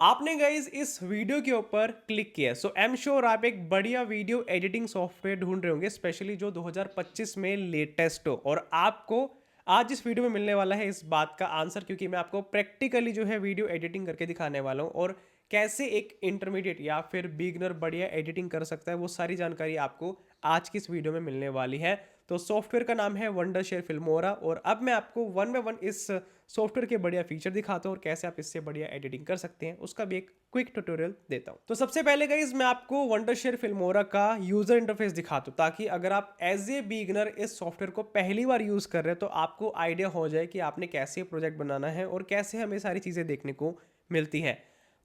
आपने गाइज इस वीडियो के ऊपर क्लिक किया सो आई एम श्योर आप एक बढ़िया वीडियो एडिटिंग सॉफ्टवेयर ढूंढ रहे होंगे, स्पेशली जो 2025 में लेटेस्ट हो। और आपको आज इस वीडियो में मिलने वाला है इस बात का आंसर, क्योंकि मैं आपको प्रैक्टिकली जो है वीडियो एडिटिंग करके दिखाने वाला हूँ और कैसे एक इंटरमीडिएट या फिर बिगनर बढ़िया एडिटिंग कर सकता है, वो सारी जानकारी आपको आज की इस वीडियो में मिलने वाली है। तो सॉफ्टवेयर का नाम है वंडरशेयर फिल्मोरा और अब मैं आपको वन बाय वन इस सॉफ्टवेयर के बढ़िया फीचर दिखाता हूँ और कैसे आप इससे बढ़िया एडिटिंग कर सकते हैं, उसका भी एक क्विक ट्यूटोरियल देता हूँ। तो सबसे पहले गाइस मैं आपको वंडरशेयर फिल्मोरा का यूजर इंटरफेस दिखाता हूँ, ताकि अगर आप एज ए बिगिनर इस सॉफ्टवेयर को पहली बार यूज कर रहे हैं तो आपको आइडिया हो जाए कि आपने कैसे प्रोजेक्ट बनाना है और कैसे हमें सारी चीजें देखने को मिलती है।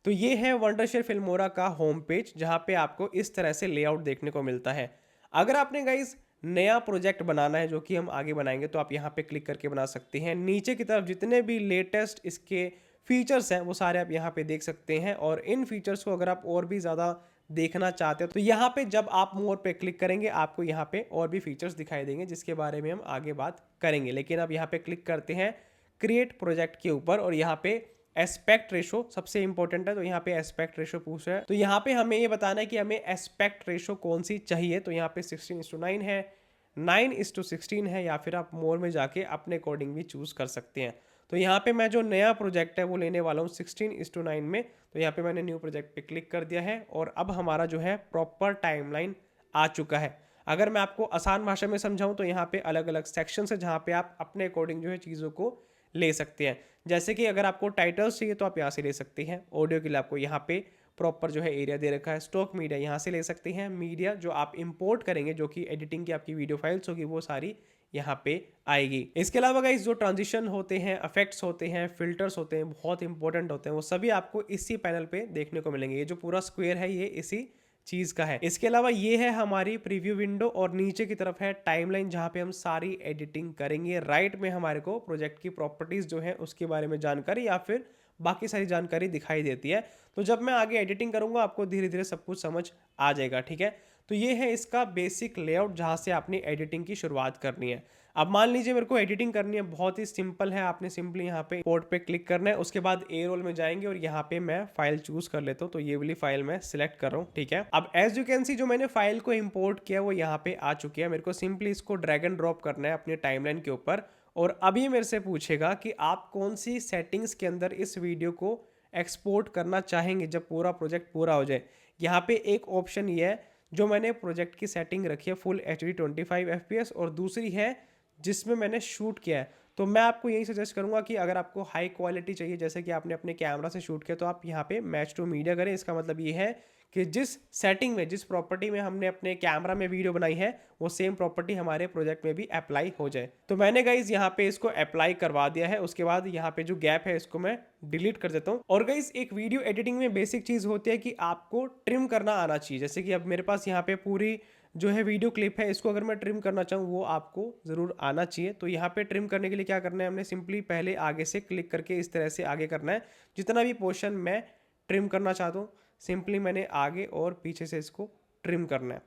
तो ये है वंडरशेयर फिल्मोरा का होम पेज, जहां पे आपको इस तरह से लेआउट देखने को मिलता है। अगर आपने गाइस नया प्रोजेक्ट बनाना है जो कि हम आगे बनाएंगे, तो आप यहाँ पे क्लिक करके बना सकते हैं। नीचे की तरफ जितने भी लेटेस्ट इसके फीचर्स हैं वो सारे आप यहाँ पे देख सकते हैं, और इन फीचर्स को अगर आप और भी ज़्यादा देखना चाहते हो तो यहाँ पे जब आप मोर पे क्लिक करेंगे आपको यहाँ पे और भी फीचर्स दिखाई देंगे, जिसके बारे में हम आगे बात करेंगे। लेकिन अब यहाँ पे क्लिक करते हैं क्रिएट प्रोजेक्ट के ऊपर, और यहाँ पे एस्पेक्ट रेशो सबसे इंपॉर्टेंट है। तो यहाँ पे एस्पेक्ट रेशो पूछ रहा है, तो यहाँ पे हमें ये बताना है कि हमें एस्पेक्ट रेशो कौन सी चाहिए। तो यहाँ पे 16:9 है, 9:16 है, या फिर आप मोर में जाके अपने अकॉर्डिंग भी चूज कर सकते हैं। तो यहाँ पे मैं जो नया प्रोजेक्ट है वो लेने वाला हूँ 16:9 में। तो यहाँ पे मैंने न्यू प्रोजेक्ट पे क्लिक कर दिया है और अब हमारा जो है प्रॉपर टाइमलाइन आ चुका है। अगर मैं आपको आसान भाषा में समझाऊं तो यहाँ पे अलग अलग सेक्शन है जहाँ पे आप अपने अकॉर्डिंग जो है चीज़ों को ले सकते हैं। जैसे कि अगर आपको टाइटल्स चाहिए तो आप यहाँ से ले सकते हैं। ऑडियो के लिए आपको यहाँ पे प्रॉपर जो है एरिया दे रखा है। स्टॉक मीडिया यहाँ से ले सकते हैं। मीडिया जो आप इंपोर्ट करेंगे, जो कि एडिटिंग की आपकी वीडियो फाइल्स होगी, वो सारी यहाँ पे आएगी। इसके अलावा गाइस जो ट्रांजिशन होते हैं, इफेक्ट्स होते हैं, फिल्टर्स होते हैं, बहुत इंपॉर्टेंट होते हैं, वो सभी आपको इसी पैनल पे देखने को मिलेंगे। ये जो पूरा स्क्वायर है ये इसी चीज का है। इसके अलावा ये है हमारी प्रीव्यू विंडो, और नीचे की तरफ है टाइमलाइन जहां पे हम सारी एडिटिंग करेंगे। राइट में हमारे को प्रोजेक्ट की प्रॉपर्टीज जो है उसके बारे में जानकारी या फिर बाकी सारी जानकारी दिखाई देती है। तो जब मैं आगे एडिटिंग करूंगा आपको धीरे धीरे सब कुछ समझ आ जाएगा, ठीक है। तो ये है इसका बेसिक लेआउट जहां से आपने एडिटिंग की शुरुआत करनी है। अब मान लीजिए मेरे को एडिटिंग करनी है, बहुत ही सिंपल है। आपने सिंपली यहाँ पे पोर्ट पे क्लिक करना है, उसके बाद ए रोल में जाएंगे और यहाँ पे मैं फाइल चूज कर लेता हूँ। तो ये वाली फाइल मैं सिलेक्ट कर रहा हूँ, ठीक है। अब एज यू कैन सी जो मैंने फाइल को इंपोर्ट किया वो यहाँ पे आ चुकी है। मेरे को सिंपली इसको ड्रैग एंड ड्रॉप करना है अपने टाइमलाइन के ऊपर, और अभी मेरे से पूछेगा कि आप कौन सी सेटिंग्स के अंदर इस वीडियो को एक्सपोर्ट करना चाहेंगे जब पूरा प्रोजेक्ट पूरा हो जाए। यहाँ पे एक ऑप्शन ये है जो मैंने प्रोजेक्ट की सेटिंग रखी है फुल HD 25 FPS, और दूसरी है जिसमें मैंने शूट किया है। तो मैं आपको यही सजेस्ट करूंगा कि अगर आपको हाई क्वालिटी चाहिए, जैसे कि आपने अपने कैमरा से शूट किया, तो आप यहाँ पे मैच टू मीडिया करें। इसका मतलब ये है कि जिस सेटिंग में, जिस प्रॉपर्टी में हमने अपने कैमरा में वीडियो बनाई है, वो सेम प्रॉपर्टी हमारे प्रोजेक्ट में भी अप्लाई हो जाए। तो मैंने गाइज यहाँ पे इसको अप्लाई करवा दिया है। उसके बाद यहाँ पे जो गैप है इसको मैं डिलीट कर देता हूँ। और गाइज एक वीडियो एडिटिंग में बेसिक चीज होती है कि आपको ट्रिम करना आना चाहिए। जैसे कि अब मेरे पास यहाँ पे पूरी जो है वीडियो क्लिप है, इसको अगर मैं ट्रिम करना चाहूँ वो आपको ज़रूर आना चाहिए। तो यहाँ पे ट्रिम करने के लिए क्या करना है, हमने सिंपली पहले आगे से क्लिक करके इस तरह से आगे करना है। जितना भी पोर्शन मैं ट्रिम करना चाहता हूँ, सिंपली मैंने आगे और पीछे से इसको ट्रिम करना है।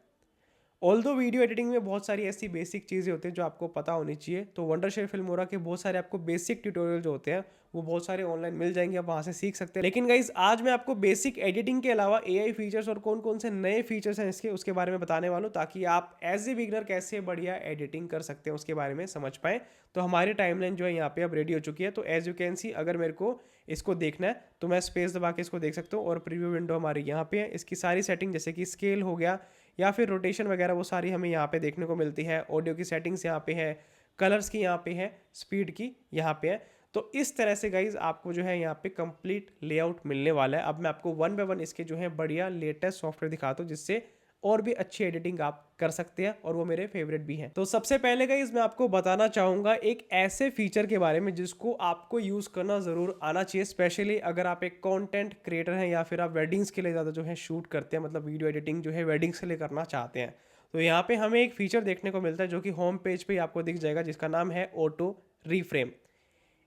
ऑल्दो वीडियो एडिटिंग में बहुत सारी ऐसी बेसिक चीज़ें होती हैं जो आपको पता होनी चाहिए। तो वंडरशेयर फिल्मोरा के बहुत सारे आपको बेसिक ट्यूटोरियल जो होते हैं वो बहुत सारे ऑनलाइन मिल जाएंगे, आप वहाँ से सीख सकते हैं। लेकिन गाइज आज मैं आपको बेसिक एडिटिंग के अलावा AI फीचर्स और कौन कौन से नए फीचर्स हैं इसके, उसके बारे में बताने वाला हूँ, ताकि आप एज ए बिगनर कैसे बढ़िया एडिटिंग कर सकते हैं उसके बारे में समझ पाएँ। तो हमारी टाइमलाइन जो है यहाँ पे अब रेडी हो चुकी है। तो एज यू कैन सी, अगर मेरे को इसको देखना है तो मैं स्पेस दबा के इसको देख सकता हूँ, और प्रीव्यू विंडो हमारी यहाँ पे है। इसकी सारी सेटिंग जैसे कि स्केल हो गया या फिर रोटेशन वगैरह, वो सारी हमें यहाँ पे देखने को मिलती है। ऑडियो की सेटिंग्स यहाँ पे है, कलर्स की यहाँ पे है, स्पीड की यहाँ पे है। तो इस तरह से गाइज आपको जो है यहाँ पे कंप्लीट लेआउट मिलने वाला है। अब मैं आपको वन बाय वन इसके जो है बढ़िया लेटेस्ट सॉफ्टवेयर दिखाता हूँ, जिससे और भी अच्छी एडिटिंग आप कर सकते हैं, और वो मेरे फेवरेट भी हैं। तो सबसे पहले गाइस मैं आपको बताना चाहूंगा एक ऐसे फीचर के बारे में जिसको आपको यूज करना जरूर आना चाहिए, स्पेशली अगर आप एक कंटेंट क्रिएटर हैं या फिर आप वेडिंग्स के लिए ज़्यादा जो है शूट करते हैं, मतलब वीडियो एडिटिंग जो है वेडिंग्स के लिए करना चाहते हैं। तो यहाँ पे हमें एक फीचर देखने को मिलता है जो कि होम पेज पे आपको दिख जाएगा, जिसका नाम है ऑटो रीफ्रेम।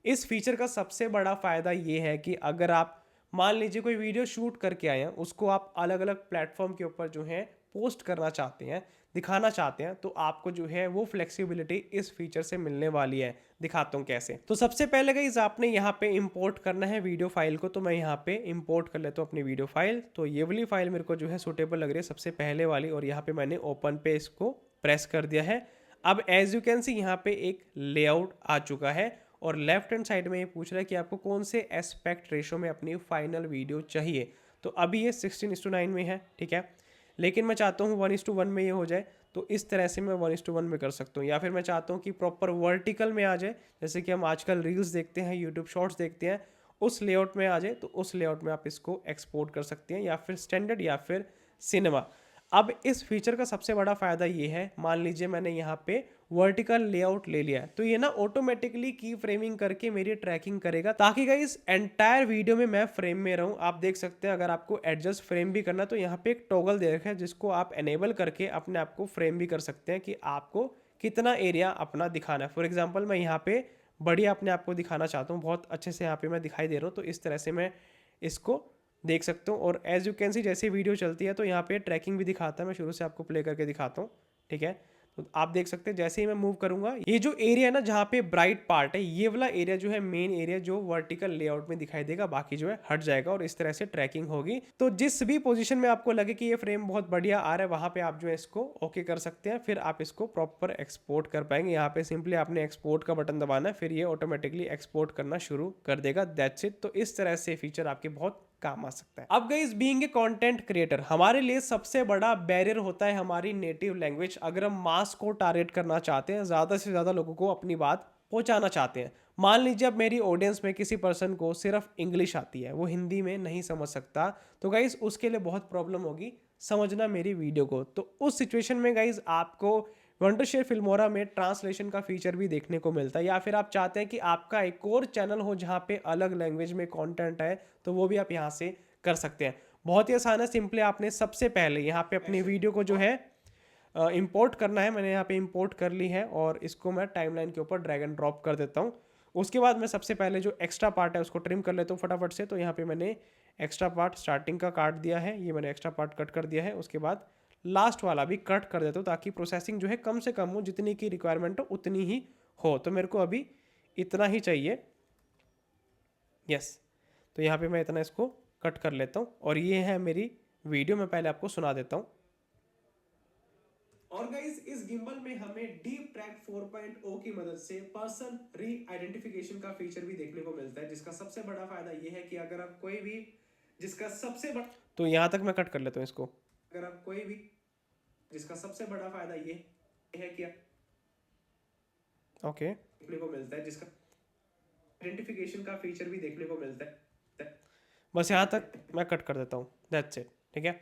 इस फीचर का सबसे बड़ा फायदा ये है कि अगर आप मान लीजिए कोई वीडियो शूट करके आए हैं, उसको आप अलग अलग प्लेटफॉर्म के ऊपर जो है पोस्ट करना चाहते हैं, दिखाना चाहते हैं, तो आपको जो है वो फ्लेक्सिबिलिटी इस फीचर से मिलने वाली है। दिखाता हूँ कैसे। तो सबसे पहले गाइस आपने यहाँ पे इंपोर्ट करना है वीडियो फाइल को, तो मैं यहाँ पे इंपोर्ट कर लेता हूँ अपनी वीडियो फाइल। तो ये वाली फाइल मेरे को जो है सूटेबल लग रही है सबसे पहले वाली, और यहाँ पे मैंने ओपन पे इसको प्रेस कर दिया है। अब एज यू कैन सी यहाँ पे एक लेआउट आ चुका है, और लेफ्ट हैंड साइड में ये पूछ रहा है कि आपको कौन से एस्पेक्ट रेशो में अपनी फाइनल वीडियो चाहिए। तो अभी ये 16:9 में है, ठीक है, लेकिन मैं चाहता हूँ 1:1 में ये हो जाए, तो इस तरह से मैं 1:1 में कर सकता हूँ। या फिर मैं चाहता हूँ कि प्रॉपर वर्टिकल में आ जाए, जैसे कि हम आजकल रील्स देखते हैं, यूट्यूब शॉर्ट्स देखते हैं, उस लेआउट में आ जाए, तो उस लेआउट में आप इसको एक्सपोर्ट कर सकते हैं, या फिर स्टैंडर्ड या फिर सिनेमा। अब इस फीचर का सबसे बड़ा फ़ायदा ये है, मान लीजिए मैंने यहाँ पे वर्टिकल लेआउट ले लिया है, तो ये ना ऑटोमेटिकली की फ्रेमिंग करके मेरी ट्रैकिंग करेगा, ताकि गाइस एंटायर वीडियो में मैं फ्रेम में रहूं। आप देख सकते हैं अगर आपको एडजस्ट फ्रेम भी करना, तो यहाँ पे एक टॉगल दे रखा है जिसको आप एनेबल करके अपने आप को फ्रेम भी कर सकते हैं कि आपको कितना एरिया अपना दिखाना है। फॉर एग्जाम्पल मैं यहाँ पे बढ़िया अपने आप को दिखाना चाहता हूँ, बहुत अच्छे से यहाँ पे मैं दिखाई दे रहा हूँ, तो इस तरह से मैं इसको देख सकता हूँ। और एज यू कैन सी जैसे वीडियो चलती है तो यहाँ पे ट्रैकिंग भी दिखाता है। मैं शुरू से आपको प्ले करके दिखाता हूँ, ठीक है। तो आप देख सकते हैं जैसे ही मैं मूव करूंगा, ये जो एरिया है ना जहाँ पे ब्राइट पार्ट है, ये वाला एरिया जो है मेन एरिया जो वर्टिकल लेआउट में दिखाई देगा, बाकी जो है हट जाएगा, और इस तरह से ट्रैकिंग होगी। तो जिस भी पोजीशन में आपको लगे कि ये फ्रेम बहुत बढ़िया आ रहा है, वहां पे आप जो है इसको ओके कर सकते हैं, फिर आप इसको प्रॉपर एक्सपोर्ट कर पाएंगे। यहाँ पे सिंपली आपने एक्सपोर्ट का बटन दबाना है, फिर ये ऑटोमेटिकली एक्सपोर्ट करना शुरू कर देगा, दैट्स इट। तो इस तरह से फीचर आपके बहुत काम आ सकता है। अब guys being a content creator, हमारे लिए सबसे बड़ा बैरियर होता है हमारी नेटिव लैंग्वेज। अगर हम मास को टारगेट करना चाहते हैं, ज़्यादा से ज़्यादा लोगों को अपनी बात पहुंचाना चाहते हैं, मान लीजिए अब मेरी ऑडियंस में किसी पर्सन को सिर्फ इंग्लिश आती है, वो हिंदी में नहीं समझ सकता, तो गाइस उसके लिए बहुत प्रॉब्लम होगी समझना मेरी वीडियो को। तो उस सिचुएशन में गाइस आपको वंडरशेयर फिल्मोरा में ट्रांसलेशन का फीचर भी देखने को मिलता है, या फिर आप चाहते हैं कि आपका एक और चैनल हो जहाँ पे अलग लैंग्वेज में कंटेंट है, तो वो भी आप यहाँ से कर सकते हैं। बहुत ही आसान है, सिंपली आपने सबसे पहले यहाँ पे अपनी वीडियो को जो है इंपोर्ट करना है। मैंने यहाँ पे इंपोर्ट कर ली है, और इसको मैं टाइमलाइन के ऊपर ड्रैग एंड ड्रॉप कर देता हूँ। उसके बाद मैं सबसे पहले जो एक्स्ट्रा पार्ट है उसको ट्रिम कर लेता हूँ फटाफट से। तो यहाँ पे मैंने एक्स्ट्रा पार्ट स्टार्टिंग का काट दिया है, ये मैंने एक्स्ट्रा पार्ट कट कर दिया है। उसके बाद लास्ट वाला भी कट कर देता हूँ, ताकि प्रोसेसिंग जो है कम से कम हो, जितनी की रिक्वायरमेंट हो उतनी ही हो। तो मेरे को अभी इतना ही चाहिए, यस। तो यहाँ पे मैं इतना इसको कट कर लेता हूँ, और ये है मेरी वीडियो। मैं पहले आपको सुना देता हूँ। और गाइस इस गिम्बल में हमें डीप ट्रैक 4.0 की मदद से पर्सन री आइडेंटिफिकेशन का फीचर भी देखने को मिलता है, जिसका सबसे बड़ा फायदा ये है कि अगर आप कोई भी जिसका सबसे बड़ा, तो यहां तक मैं कट कर लेता हूं इसको। अगर आप कोई भी जिसका सबसे बड़ा फायदा ये है कि ओके देखने को मिलता है, जिसका आइडेंटिफिकेशन का फीचर भी देखने को मिलता है। बस यहाँ तक मैं कट कर देता हूँ, दैट्स इट, ठीक है।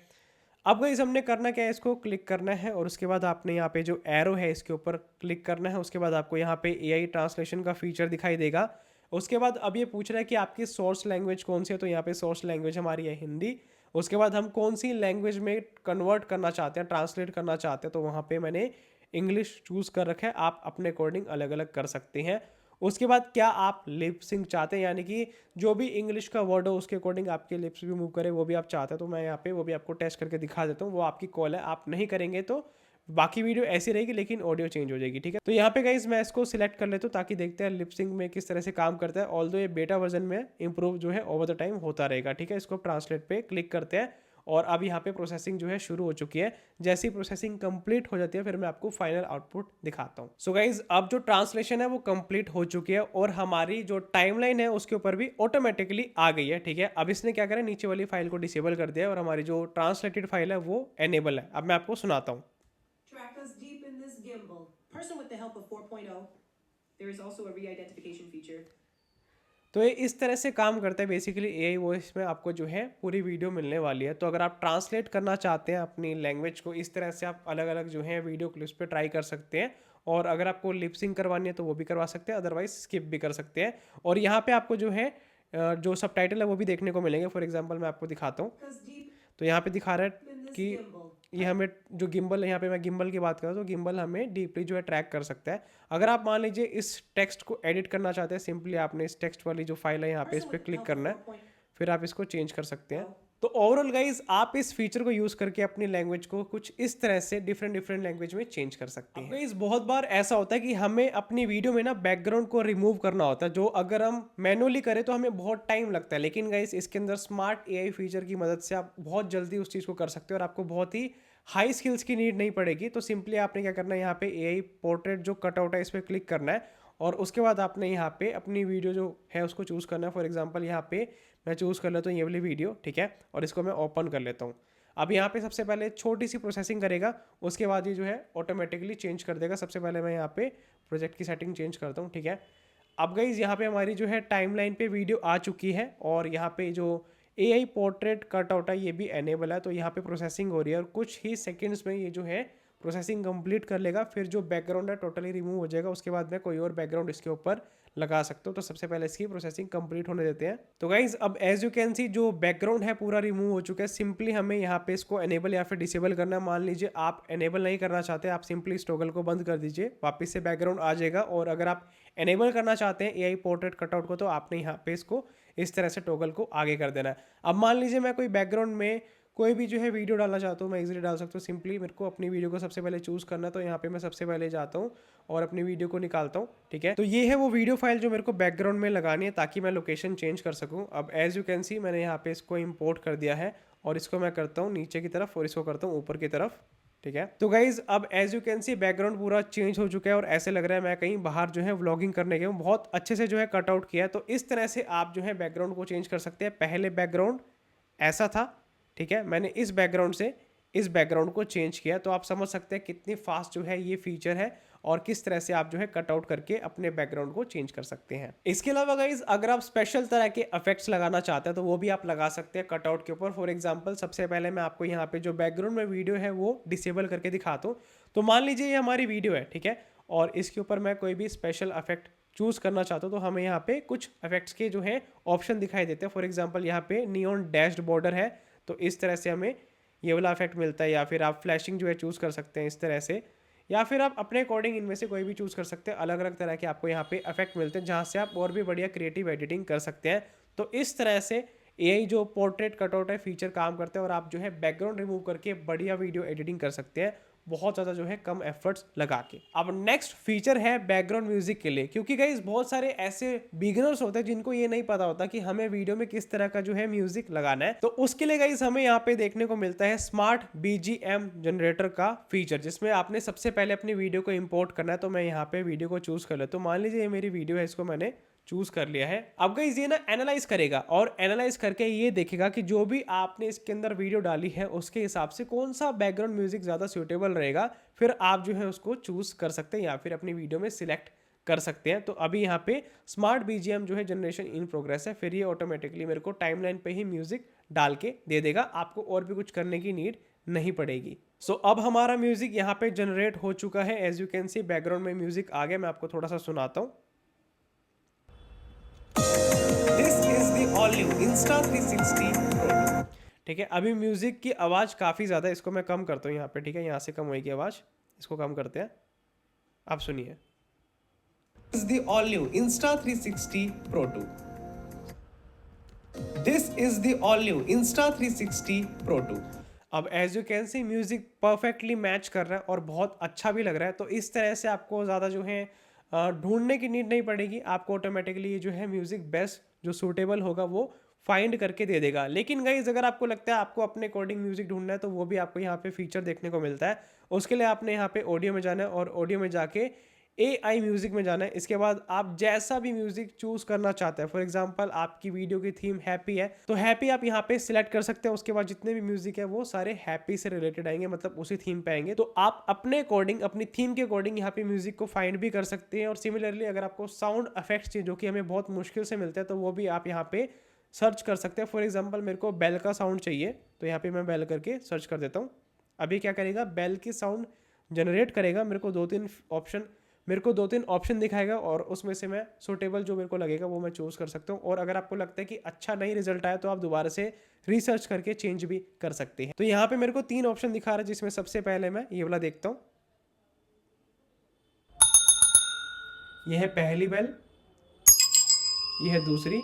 अब गाइस हमने करना क्या है, इसको क्लिक करना है, और उसके बाद आपने यहाँ पे जो एरो है इसके ऊपर क्लिक करना है। उसके बाद आपको यहाँ पे एआई ट्रांसलेशन का फीचर दिखाई देगा। उसके बाद अब ये पूछ रहा है कि आपकी सोर्स लैंग्वेज कौन सी है, तो यहाँ पे सोर्स लैंग्वेज हमारी है हिंदी। उसके बाद हम कौन सी लैंग्वेज में कन्वर्ट करना चाहते हैं, ट्रांसलेट करना चाहते हैं, तो वहाँ पे मैंने इंग्लिश चूज़ कर रखा है। आप अपने अकॉर्डिंग अलग अलग कर सकते हैं। उसके बाद क्या आप लिप सिंक चाहते हैं, यानी कि जो भी इंग्लिश का वर्ड हो उसके अकॉर्डिंग आपके लिप्स भी मूव करे, वो भी आप चाहते हैं, तो मैं यहाँ पे वो भी आपको टेस्ट करके दिखा देता हूँ। वो आपकी कॉल है, आप नहीं करेंगे तो बाकी वीडियो ऐसी रहेगी, लेकिन ऑडियो चेंज हो जाएगी, ठीक है। तो यहाँ पे गाइस मैं इसको सिलेक्ट कर लेता हूँ, ताकि देखते हैं लिप सिंक में किस तरह से काम करता है। ऑल्दो ये बेटा वर्जन में इंप्रूव जो है ओवर द टाइम होता रहेगा, ठीक है। इसको ट्रांसलेट पे क्लिक करते हैं, और अब यहाँ पे प्रोसेसिंग जो है शुरू हो चुकी है। जैसी प्रोसेसिंग कंप्लीट हो जाती है, फिर मैं आपको फाइनल आउटपुट दिखाता हूँ। सो गाइज अब जो ट्रांसलेशन है वो कंप्लीट हो चुकी है, और हमारी जो टाइमलाइन है उसके ऊपर भी ऑटोमेटिकली आ गई है, ठीक है। अब इसने क्या करा, नीचे वाली फाइल को डिसेबल कर दिया है, और हमारी जो ट्रांसलेटेड फाइल है वो एनेबल है। अब मैं आपको सुनाता हूँ। तो ये इस तरह से काम करता है बेसिकली एआई वॉइस में। आपको जो है पूरी वीडियो मिलने वाली है। तो अगर आप ट्रांसलेट करना चाहते हैं अपनी लैंग्वेज को, इस तरह से आप अलग अलग जो है वीडियो क्लिप्स पे ट्राई कर सकते हैं। और अगर आपको लिपसिंग करवानी है तो वो भी करवा सकते हैं, अदरवाइज स्किप भी कर सकते हैं। और यहाँ पे आपको जो है जो सबटाइटल है वो भी देखने को मिलेंगे। फॉर एग्जाम्पल मैं आपको दिखाता हूँ। तो यहाँ पे दिखा रहा है कि ये हमें जो गिम्बल है, यहाँ पे मैं गिम्बल की बात कर रहा हूँ, तो गिम्बल हमें डीपली जो है ट्रैक कर सकता है। अगर आप मान लीजिए इस टेक्स्ट को एडिट करना चाहते हैं, सिंपली आपने इस टेक्स्ट वाली जो फाइल है यहाँ पे इस पर क्लिक करना है, फिर आप इसको चेंज कर सकते हैं। तो ओवरऑल गाइज आप इस फीचर को यूज करके अपनी लैंग्वेज को कुछ इस तरह से डिफरेंट डिफरेंट लैंग्वेज में चेंज कर सकते हैं। गाइज बहुत बार ऐसा होता है कि हमें अपनी वीडियो में ना बैकग्राउंड को रिमूव करना होता है, जो अगर हम मैनुअली करें तो हमें बहुत टाइम लगता है, लेकिन गाइज इसके अंदर स्मार्ट एआई फीचर की मदद से आप बहुत जल्दी उस चीज़ को कर सकते हो और आपको बहुत ही हाई स्किल्स की नीड नहीं पड़ेगी। तो सिंपली आपने क्या करना है, यहाँ पे एआई पोर्ट्रेट जो कटआउट है इस पर क्लिक करना है और उसके बाद आपने यहाँ पे अपनी वीडियो जो है उसको चूज़ करना है। फॉर एग्जांपल यहाँ पे मैं चूज़ कर लेता हूँ ये वाली वीडियो, ठीक है, और इसको मैं ओपन कर लेता हूँ। अब यहाँ पे सबसे पहले छोटी सी प्रोसेसिंग करेगा, उसके बाद ये जो है ऑटोमेटिकली चेंज कर देगा। सबसे पहले मैं यहाँ पे प्रोजेक्ट की सेटिंग चेंज करता हूँ, ठीक है। अब गाइस यहाँ पे हमारी जो है टाइमलाइन पे वीडियो आ चुकी है और यहाँ पे जो एआई पोर्ट्रेट कटआउट है ये भी एनेबल है। तो यहाँ पे प्रोसेसिंग हो रही है और कुछ ही सेकंड्स में ये जो है प्रोसेसिंग कंप्लीट कर लेगा। फिर जो बैकग्राउंड है टोटली रिमूव हो जाएगा, उसके बाद मैं कोई और बैकग्राउंड इसके ऊपर लगा सकते हो। तो सबसे पहले इसकी प्रोसेसिंग कंप्लीट होने देते हैं। तो गाइज अब एज यू कैन सी जो बैकग्राउंड है पूरा रिमूव हो चुका है। सिंपली हमें यहाँ पे इसको एनेबल या फिर डिसेबल करना है। मान लीजिए आप एनेबल नहीं करना चाहते, आप सिंपली इस टॉगल को बंद कर दीजिए, वापस से बैकग्राउंड आ जाएगा। और अगर आप एनेबल करना चाहते हैं एआई पोर्ट्रेट कटआउट को, तो आपने यहाँ पे इसको इस तरह से टॉगल को आगे कर देना है। अब मान लीजिए मैं कोई बैकग्राउंड में कोई भी जो है वीडियो डालना चाहता हूँ, मैं इजीली डाल सकता हूँ। सिंपली मेरे को अपनी वीडियो को सबसे पहले चूज़ करना है, तो यहाँ पे मैं सबसे पहले जाता हूँ और अपनी वीडियो को निकालता हूँ, ठीक है। तो ये है वो वीडियो फाइल जो मेरे को बैकग्राउंड में लगानी है ताकि मैं लोकेशन चेंज कर सकूँ। अब एज यू कैन सी मैंने यहाँ पे इसको इम्पोर्ट कर दिया है और इसको मैं करता हूँ नीचे की तरफ और इसको करता हूँ ऊपर की तरफ, ठीक है। तो गाइज अब as you can see background पूरा चेंज हो चुका है और ऐसे लग रहा है मैं कहीं बाहर जो है व्लॉगिंग करने गया हूँ। बहुत अच्छे से जो है कटआउट किया है। तो इस तरह से आप जो है बैकग्राउंड को चेंज कर सकते हैं। पहले बैकग्राउंड ऐसा था, ठीक है, मैंने इस बैकग्राउंड से इस बैकग्राउंड को चेंज किया। तो आप समझ सकते हैं कितनी फास्ट जो है ये फीचर है और किस तरह से आप जो है कट आउट करके अपने बैकग्राउंड को चेंज कर सकते हैं। इसके अलावा गाइज अगर आप स्पेशल तरह के इफेक्ट्स लगाना चाहते हैं तो वो भी आप लगा सकते हैं कटआउट के ऊपर। फॉर एग्जांपल सबसे पहले मैं आपको यहाँ पे जो बैकग्राउंड में वीडियो है वो डिसेबल करके दिखाता हूँ। तो मान लीजिए ये हमारी वीडियो है, ठीक है, और इसके ऊपर मैं कोई भी स्पेशल इफेक्ट चूज करना चाहता हूँ तो हमें यहाँ पे कुछ इफेक्ट्स के जो है ऑप्शन दिखाई देते हैं। फॉर एग्जांपल यहाँ पे नियॉन डैश्ड बॉर्डर है, तो इस तरह से हमें ये वाला इफेक्ट मिलता है। या फिर आप फ्लैशिंग जो है चूज़ कर सकते हैं इस तरह से, या फिर आप अपने अकॉर्डिंग इनमें से कोई भी चूज़ कर सकते हैं। अलग अलग तरह के आपको यहाँ पे इफेक्ट मिलते हैं जहाँ से आप और भी बढ़िया क्रिएटिव एडिटिंग कर सकते हैं। तो इस तरह से एआई जो पोर्ट्रेट कटआउट है फीचर काम करते हैं और आप जो है बैकग्राउंड रिमूव करके बढ़िया वीडियो एडिटिंग कर सकते हैं बहुत ज़्यादा जो है कम एफर्ट्स लगा के। अब नेक्स्ट फीचर है बैकग्राउंड म्यूजिक के लिए, क्योंकि गाइस बहुत सारे ऐसे बिगिनर्स होते हैं जिनको ये नहीं पता होता कि हमें वीडियो में किस तरह का जो है म्यूजिक लगाना है। तो उसके लिए गाइस हमें यहाँ पे देखने को मिलता है स्मार्ट बीजीएम जनरेटर का फीचर, जिसमें आपने सबसे पहले अपनी वीडियो को इंपोर्ट करना है। तो मैं यहाँ पे वीडियो को चूज कर लेता हूँ। मान लीजिए ये मेरी वीडियो है, इसको मैंने चूज कर लिया है। अब गाइस ये ना एनालाइज करेगा और एनालाइज करके ये देखेगा कि जो भी आपने इसके अंदर वीडियो डाली है उसके हिसाब से कौन सा बैकग्राउंड म्यूजिक ज्यादा सूटेबल रहेगा। फिर आप जो है उसको चूज कर सकते हैं या फिर अपनी वीडियो में सिलेक्ट कर सकते हैं। तो अभी यहाँ पे स्मार्ट बीजीएम जो है जनरेशन इन प्रोग्रेस है। फिर ये ऑटोमेटिकली मेरे को टाइमलाइन पे ही म्यूजिक डाल के दे देगा, आपको और भी कुछ करने की नीड नहीं पड़ेगी। सो अब हमारा म्यूजिक यहाँ पे जनरेट हो चुका है। As you can see background में म्यूजिक आ गया। मैं आपको थोड़ा सा सुनाता हूँ। ऑल न्यू इंस्टा 360 Pro, ठीक है। अभी म्यूजिक की आवाज काफी ज्यादा है, इसको मैं कम करता हूँ यहाँ पे, ठीक है, यहाँ से कम होगी आवाज, इसको कम करते हैं। आप सुनिए, this is the all new Insta 360 Pro 2। This is the all new Insta 360 Pro 2। अब as you can see music perfectly match कर रहा है और बहुत अच्छा भी लग रहा है। तो इस तरह से आपको ज़्यादा जो है ढूंढने की नीड नहीं पड़ेगी, आपको ऑटोमेटिकली ये जो है म्यूजिक बेस्ट जो सूटेबल होगा वो फाइंड करके दे देगा। लेकिन गाइस अगर आपको लगता है आपको अपने अकॉर्डिंग म्यूजिक ढूंढना है तो वो भी आपको यहाँ पे फीचर देखने को मिलता है। उसके लिए आपने यहाँ पे ऑडियो में जाना है और ऑडियो में जाके एआई म्यूजिक में जाना है। इसके बाद आप जैसा भी म्यूजिक चूज करना चाहते हैं, फॉर एग्जांपल आपकी वीडियो की थीम हैप्पी है तो हैप्पी आप यहाँ पे सिलेक्ट कर सकते हैं। उसके बाद जितने भी म्यूजिक है वो सारे हैप्पी से रिलेटेड आएंगे, मतलब उसी थीम पे आएंगे। तो आप अपने अकॉर्डिंग अपनी थीम के अकॉर्डिंग यहाँ पे म्यूजिक को फाइंड भी कर सकते हैं। और सिमिलरली अगर आपको साउंड इफेक्ट्स चाहिए जो कि हमें बहुत मुश्किल से मिलते हैं तो वो भी आप यहाँ पे सर्च कर सकते हैं। फॉर एग्जाम्पल मेरे को बेल का साउंड चाहिए तो यहाँ पे मैं बेल करके सर्च कर देता हूँ। अभी क्या करेगा, बेल की साउंड जनरेट करेगा। मेरे को दो तीन ऑप्शन दिखाएगा और उसमें से मैं सूटेबल जो मेरे को लगेगा वो मैं चूज कर सकता हूँ। और अगर आपको लगता है कि अच्छा नहीं रिजल्ट आया तो आप दोबारा से रिसर्च करके चेंज भी कर सकते हैं। तो यहाँ पे मेरे को 3 ऑप्शन दिखा रहा है जिसमें सबसे पहले मैं ये वाला देखता हूँ। ये है पहली बेल, ये है दूसरी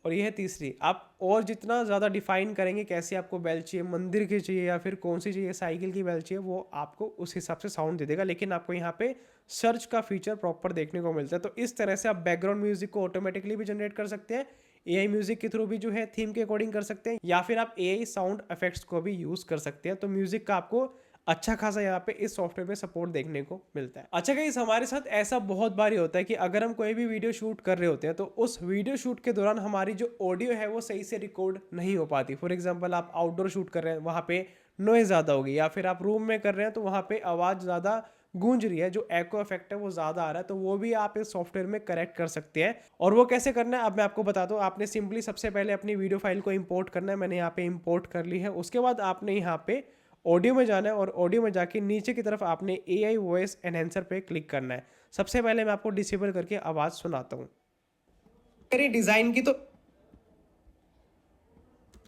और ये है तीसरी। आप और जितना ज़्यादा डिफाइन करेंगे कैसे आपको बेल चाहिए, मंदिर की चाहिए या फिर कौन सी चाहिए, साइकिल की बेल चाहिए, वो आपको उस हिसाब से साउंड दे देगा। लेकिन आपको यहाँ पे सर्च का फीचर प्रॉपर देखने को मिलता है। तो इस तरह से आप बैकग्राउंड म्यूजिक को ऑटोमेटिकली भी जनरेट कर सकते हैं, एआई म्यूजिक के थ्रू भी जो है थीम के अकॉर्डिंग कर सकते हैं, या फिर आप एआई साउंड इफेक्ट्स को भी यूज कर सकते हैं। तो म्यूजिक का आपको अच्छा खासा यहाँ पे इस सॉफ्टवेयर में सपोर्ट देखने को मिलता है। अच्छा गाइस, हमारे साथ ऐसा बहुत बार होता है कि अगर हम कोई भी वीडियो शूट कर रहे होते हैं तो उस वीडियो शूट के दौरान हमारी जो ऑडियो है वो सही से रिकॉर्ड नहीं हो पाती। फॉर एग्जांपल, आप आउटडोर शूट कर रहे हैं, वहाँ पे नॉइज ज़्यादा होगी, या फिर आप रूम में कर रहे हैं तो वहाँ पे आवाज़ ज़्यादा गूंज रही है, जो एको इफेक्ट है वो ज़्यादा आ रहा है, तो वो भी आप इस सॉफ्टवेयर में करेक्ट कर सकते हैं। और वो कैसे करना है अब मैं आपको बताता हूँ। आपने सिंपली सबसे पहले अपनी वीडियो फाइल को इंपोर्ट करना है। मैंने यहाँ पे इंपोर्ट कर ली है। उसके बाद आपने यहाँ पे ऑडियो में जाना है और ऑडियो में जाके नीचे की तरफ आपने एआई वॉइस एनहेंसर पे क्लिक करना है। सबसे पहले मैं आपको डिसेबल करके आवाज़ सुनाता हूँ। करें डिज़ाइन की तो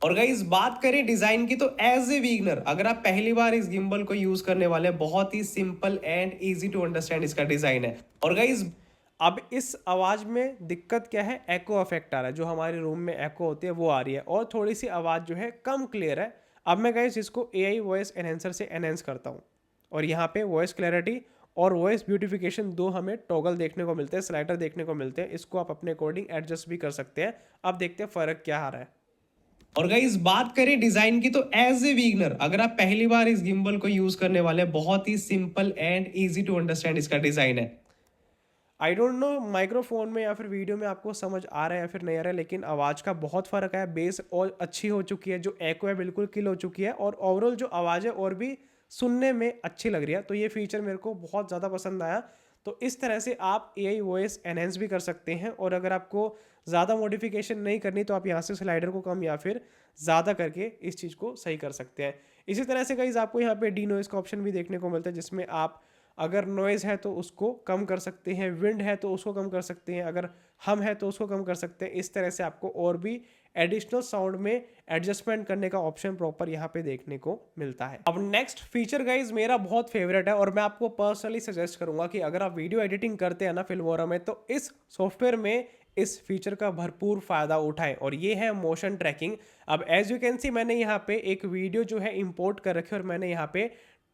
और गाइस बात करें डिजाइन की तो एज ए बिगिनर अगर आप पहली बार इस गिम्बल को यूज करने वाले हैं, बहुत ही simple and easy to understand इसका डिजाइन है। और गाइस अब इस आवाज में दिक्कत क्या है, एको इफेक्ट आ रहा है, जो हमारे रूम में एको होती है वो आ रही है, और थोड़ी सी आवाज जो है कम क्लियर है। अब मैं गाइस इसको एआई वॉइस एनहेंसर से एनहेंस करता हूँ, और यहाँ पे वॉइस क्लैरिटी और वॉइस ब्यूटिफिकेशन दो हमें टॉगल देखने को मिलते हैं, स्लाइडर देखने को मिलते हैं। इसको आप अपने अकॉर्डिंग एडजस्ट भी कर सकते हैं। अब देखते हैं फर्क क्या आ रहा है। और गाइस बात करें डिजाइन की तो एज ए बिगिनर अगर आप पहली बार इस गिम्बल को यूज करने वाले हैं, बहुत ही simple and easy to understand इसका डिजाइन है। आई डोंट नो माइक्रोफोन में या फिर वीडियो में आपको समझ आ रहा है या फिर नहीं आ रहा है, लेकिन आवाज़ का बहुत फ़र्क है। बेस और अच्छी हो चुकी है, जो एको है बिल्कुल किल हो चुकी है, और ओवरऑल जो आवाज़ है और भी सुनने में अच्छी लग रही है। तो ये फीचर मेरे को बहुत ज़्यादा पसंद आया। तो इस तरह से आप एआई वॉइस एनहेंस भी कर सकते हैं। और अगर आपको ज़्यादा मॉडिफिकेशन नहीं करनी तो आप यहाँ से स्लाइडर को कम या फिर ज़्यादा करके इस चीज़ को सही कर सकते हैं। इसी तरह से गाइस आपको यहाँ पे डी नॉइस का ऑप्शन भी देखने को मिलता है, जिसमें आप अगर नॉइज़ है तो उसको कम कर सकते हैं, विंड है तो उसको कम कर सकते हैं, अगर हम है तो उसको कम कर सकते हैं। इस तरह से आपको और भी एडिशनल साउंड में एडजस्टमेंट करने का ऑप्शन प्रॉपर यहाँ पे देखने को मिलता है। अब नेक्स्ट फीचर गाइज मेरा बहुत फेवरेट है, और मैं आपको पर्सनली सजेस्ट करूंगा कि अगर आप वीडियो एडिटिंग करते हैं ना फिल्मोरा में, तो इस सॉफ्टवेयर में इस फीचर का भरपूर फायदा उठाएं, और ये है मोशन ट्रैकिंग। अब एज यू कैन सी मैंने यहाँ पे एक वीडियो जो है इंपोर्ट कर रखी है, और मैंने यहाँ पे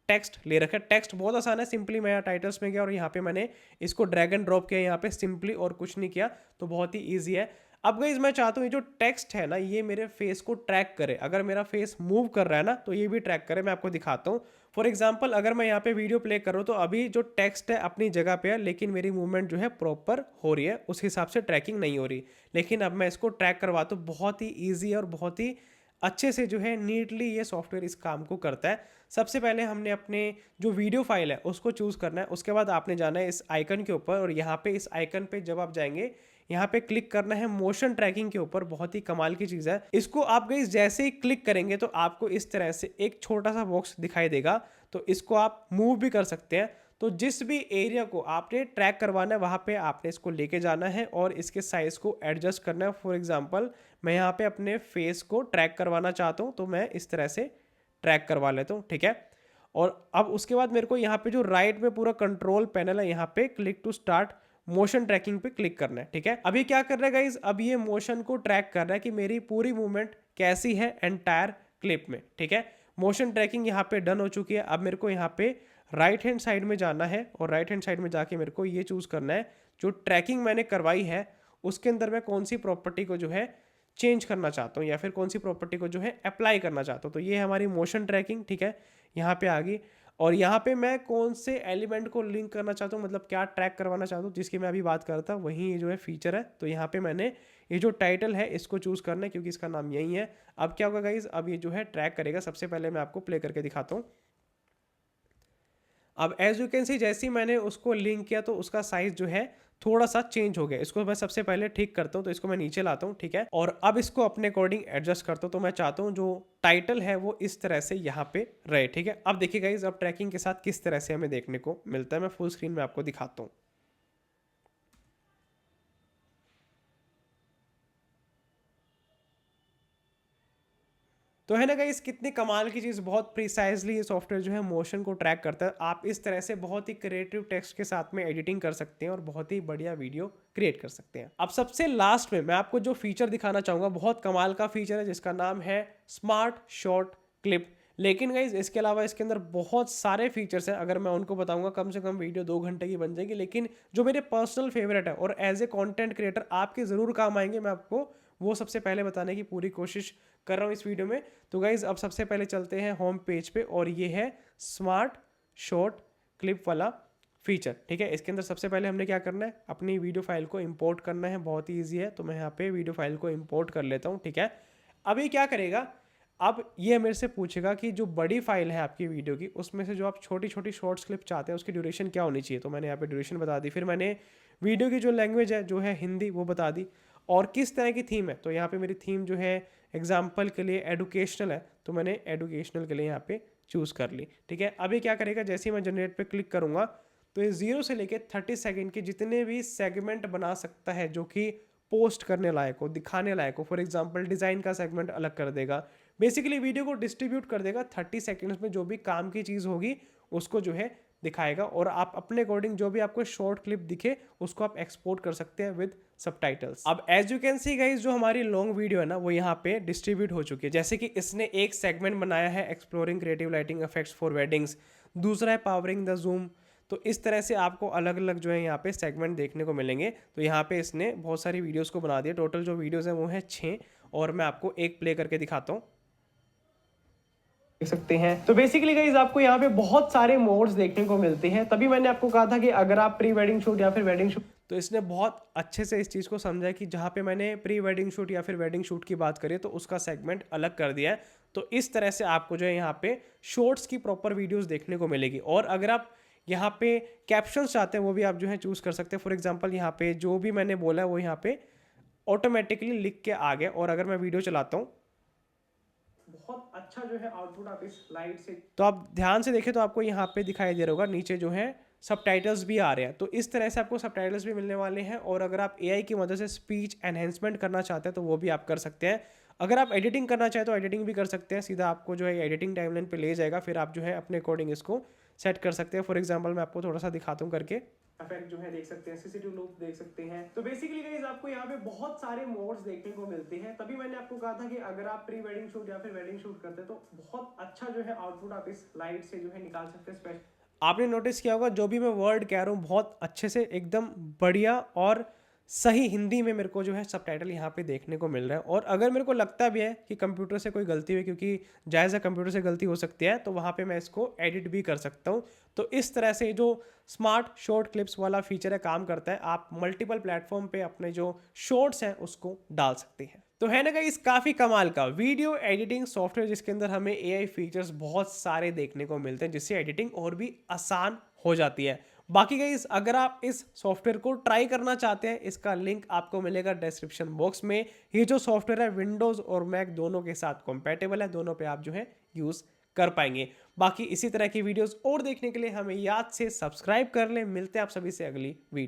टेक्स्ट ले रखा है। टेक्स्ट बहुत आसान है, सिंपली मैं यहाँ टाइटल्स में गया और यहाँ पे मैंने इसको ड्रैग एंड ड्रॉप किया यहाँ पे सिंपली, और कुछ नहीं किया, तो बहुत ही ईजी है। अब गाइस मैं चाहता हूँ ये जो टेक्स्ट है ना, ये मेरे फेस को ट्रैक करे। अगर मेरा फेस मूव कर रहा है ना तो ये भी ट्रैक करे। मैं आपको दिखाता हूँ। फॉर एग्जाम्पल, अगर मैं यहाँ पे वीडियो प्ले कर रहा हूँ तो अभी जो टेक्स्ट है अपनी जगह पे है, लेकिन मेरी मूवमेंट जो है प्रॉपर हो रही है, उस हिसाब से ट्रैकिंग नहीं हो रही। लेकिन अब मैं इसको ट्रैक करवाता हूँ, बहुत ही ईजी और बहुत ही अच्छे से जो है नीटली ये सॉफ्टवेयर इस काम को करता है। सबसे पहले हमने अपने जो वीडियो फाइल है उसको चूज़ करना है। उसके बाद आपने जाना है इस आइकन के ऊपर, और यहाँ पे इस आइकन पे जब आप जाएंगे यहाँ पे क्लिक करना है मोशन ट्रैकिंग के ऊपर। बहुत ही कमाल की चीज़ है। इसको आप गाइस जैसे ही क्लिक करेंगे तो आपको इस तरह से एक छोटा सा बॉक्स दिखाई देगा, तो इसको आप मूव भी कर सकते हैं। तो जिस भी एरिया को आपने ट्रैक करवाना है वहाँ पे आपने इसको लेके जाना है और इसके साइज़ को एडजस्ट करना है। फॉर एग्जांपल, मैं यहाँ पे अपने फेस को ट्रैक करवाना चाहता हूँ, तो मैं इस तरह से ट्रैक करवा लेता हूँ, ठीक है। और अब उसके बाद मेरे को यहाँ पे जो राइट में पूरा कंट्रोल पैनल है, यहाँ पे click to start motion tracking पे क्लिक करना है, ठीक है। अभी क्या कर रहा है गाइज, अब ये मोशन को ट्रैक कर रहा है कि मेरी पूरी मूवमेंट कैसी है एंटायर क्लिप में, ठीक है। मोशन ट्रैकिंग यहाँ पे डन हो चुकी है। अब मेरे को यहाँ पे राइट हैंड साइड में जाना है, और राइट हैंड साइड में जाके मेरे को ये चूज़ करना है जो ट्रैकिंग मैंने करवाई है उसके अंदर मैं कौन सी प्रॉपर्टी को जो है चेंज करना चाहता हूँ, या फिर कौन सी प्रॉपर्टी को जो है अप्लाई करना चाहता हूँ। तो ये है हमारी मोशन ट्रैकिंग, ठीक है, यहाँ पे आ गई। और यहाँ पे मैं कौन से एलिमेंट को लिंक करना चाहता हूँ, मतलब क्या ट्रैक करवाना चाहता हूँ, जिसकी मैं अभी बात कर रहा था, वही ये जो है फीचर है। तो यहाँ पे मैंने ये जो टाइटल है इसको चूज़ करना है, क्योंकि इसका नाम यही है। अब क्या होगा गाइज, अब ये जो है ट्रैक करेगा। सबसे पहले मैं आपको प्ले करके दिखाता हूँ। अब एज यू कैन सी जैसे ही मैंने उसको लिंक किया तो उसका साइज जो है थोड़ा सा चेंज हो गया। इसको मैं सबसे पहले ठीक करता हूँ, तो इसको मैं नीचे लाता हूँ, ठीक है। और अब इसको अपने अकॉर्डिंग एडजस्ट करता हूँ। तो मैं चाहता हूँ जो टाइटल है वो इस तरह से यहाँ पे रहे, ठीक है। अब देखिए गाइस, अब ट्रैकिंग के साथ किस तरह से हमें देखने को मिलता है। मैं फुल स्क्रीन में आपको दिखाता हूँ। तो है ना गाइस, कितनी कमाल की चीज़, बहुत प्रिसाइजली ये सॉफ्टवेयर जो है मोशन को ट्रैक करता है। आप इस तरह से बहुत ही क्रिएटिव टेक्स्ट के साथ में एडिटिंग कर सकते हैं और बहुत ही बढ़िया वीडियो क्रिएट कर सकते हैं। अब सबसे लास्ट में मैं आपको जो फीचर दिखाना चाहूँगा, बहुत कमाल का फीचर है जिसका नाम है स्मार्ट शॉर्ट क्लिप। लेकिन गाइज इसके अलावा इसके अंदर बहुत सारे फीचर्स हैं, अगर मैं उनको बताऊंगा कम से कम वीडियो 2 घंटे की बन जाएगी। लेकिन जो मेरे पर्सनल फेवरेट है और एज ए कंटेंट क्रिएटर आपके ज़रूर काम आएंगे, मैं आपको वो सबसे पहले बताने की पूरी कोशिश कर रहा हूँ इस वीडियो में। तो गाइज अब सबसे पहले चलते हैं होम पेज पे और ये है स्मार्ट शॉर्ट क्लिप वाला फीचर। ठीक है, इसके अंदर सबसे पहले हमने क्या करना है, अपनी वीडियो फाइल को इंपोर्ट करना है। बहुत ही ईजी है, तो मैं यहाँ पे वीडियो फाइल को इंपोर्ट कर लेता हूँ। ठीक है, अब ये क्या करेगा, अब ये मेरे से पूछेगा कि जो बड़ी फाइल है आपकी वीडियो की, उसमें से जो आप छोटी छोटी शॉर्ट्स क्लिप चाहते हैं उसकी ड्यूरेशन क्या होनी चाहिए। तो मैंने यहाँ पे ड्यूरेशन बता दी, फिर मैंने वीडियो की जो लैंग्वेज है जो है हिंदी वो बता दी, और किस तरह की थीम है। तो यहाँ पे मेरी थीम जो है एग्जाम्पल के लिए एडुकेशनल है, तो मैंने एडुकेशनल के लिए यहाँ पे चूज़ कर ली। ठीक है, अब ये क्या करेगा, जैसे ही मैं जनरेट पे क्लिक करूँगा तो ये 0 से लेके 30 सेकेंड के जितने भी सेगमेंट बना सकता है जो कि पोस्ट करने लायक हो, दिखाने लायक हो। फॉर एग्जाम्पल डिज़ाइन का सेगमेंट अलग कर देगा, बेसिकली वीडियो को डिस्ट्रीब्यूट कर देगा। 30 सेकेंड्स में जो भी काम की चीज़ होगी उसको जो है दिखाएगा, और आप अपने अकॉर्डिंग जो भी आपको शॉर्ट क्लिप दिखे उसको आप एक्सपोर्ट कर सकते हैं विद सबटाइटल्स। अब as you can see guys, जो हमारी लॉन्ग वीडियो है ना वो यहाँ पे डिस्ट्रीब्यूट हो चुकी है। जैसे कि इसने एक सेगमेंट बनाया है exploring creative lighting effects for weddings, दूसरा है पावरिंग द जूम। तो इस तरह से आपको अलग अलग जो है यहाँ पे सेगमेंट देखने को मिलेंगे। तो यहाँ पे इसने बहुत सारी वीडियोस को बना दिया। टोटल जो वीडियोस हैं वो है 6, और मैं आपको एक प्ले करके दिखाता हूँ, देख सकते हैं। तो बेसिकली गाइस आपको यहाँ पे बहुत सारे मोड्स देखने को मिलते हैं। तभी मैंने आपको कहा था कि अगर आप प्री वेडिंग शूट या फिर वेडिंग शूट, तो इसने बहुत अच्छे से इस चीज़ को समझा कि जहाँ पे मैंने प्री वेडिंग शूट या फिर वेडिंग शूट की बात करी तो उसका सेगमेंट अलग कर दिया है। तो इस तरह से आपको जो है यहाँ पे शॉर्ट्स की प्रॉपर वीडियोस देखने को मिलेगी। और अगर आप यहाँ पे कैप्शंस चाहते हैं वो भी आप जो है चूज़ कर सकते हैं। फॉर एग्जाम्पल यहाँ पे जो भी मैंने बोला है वो यहाँ पे ऑटोमेटिकली लिख के आ गया। और अगर मैं वीडियो चलाता हूँ, बहुत अच्छा जो है आउटपुट आप इस स्लाइड से, तो आप ध्यान से देखें तो आपको यहाँ पे दिखाई दे रहा होगा नीचे जो है सबटाइटल्स भी आ रहे हैं। तो इस तरह से आपको सबटाइटल्स भी मिलने वाले हैं। और अगर आप एआई की मदद से स्पीच एनहेंसमेंट करना चाहते हैं तो वो भी आप कर सकते हैं। अगर आप एडिटिंग करना चाहें तो एडिटिंग भी कर सकते हैं, सीधा आपको जो है एडिटिंग टाइमलाइन पे ले जाएगा, फिर आप जो है अपने अकॉर्डिंग इसको सेट कर सकते हैं। फॉर एग्जाम्पल मैं आपको थोड़ा सा दिखाता हूँ करके, इफेक्ट जो है देख सकते हैं, सीसीटीव लूप देख सकते हैं। तो बेसिकली गाइस आपको यहाँ पे बहुत सारे मोड्स देखने को मिलते हैं। तभी मैंने आपको कहा था कि अगर आप प्री वेडिंग शूट या फिर वेडिंग शूट करते हैं तो बहुत अच्छा जो है आउटपुट आप इस स्लाइड से जो है निकाल सकते हैं। आपने नोटिस किया होगा जो भी मैं वर्ड कह रहा हूँ बहुत अच्छे से एकदम बढ़िया और सही हिंदी में मेरे को जो है सबटाइटल यहाँ पे देखने को मिल रहा है। और अगर मेरे को लगता भी है कि कंप्यूटर से कोई गलती हुई, क्योंकि जायज़ है कंप्यूटर से गलती हो सकती है, तो वहाँ पे मैं इसको एडिट भी कर सकता हूँ। तो इस तरह से जो स्मार्ट शॉर्ट क्लिप्स वाला फीचर है काम करता है। आप मल्टीपल प्लेटफॉर्म पे अपने जो शॉर्ट्स हैं उसको डाल सकते हैं। तो है ना गाइस, काफ़ी कमाल का वीडियो एडिटिंग सॉफ्टवेयर जिसके अंदर हमें एआई फीचर्स बहुत सारे देखने को मिलते हैं, जिससे एडिटिंग और भी आसान हो जाती है। बाकी गाइस अगर आप इस सॉफ्टवेयर को ट्राई करना चाहते हैं, इसका लिंक आपको मिलेगा डिस्क्रिप्शन बॉक्स में। ये जो सॉफ्टवेयर है विंडोज़ और मैक दोनों के साथ कंपैटिबल है, दोनों पे आप जो है यूज़ कर पाएंगे। बाकी इसी तरह की वीडियोस और देखने के लिए हमें याद से सब्सक्राइब कर लें। मिलते हैं आप सभी से अगली वीडियो।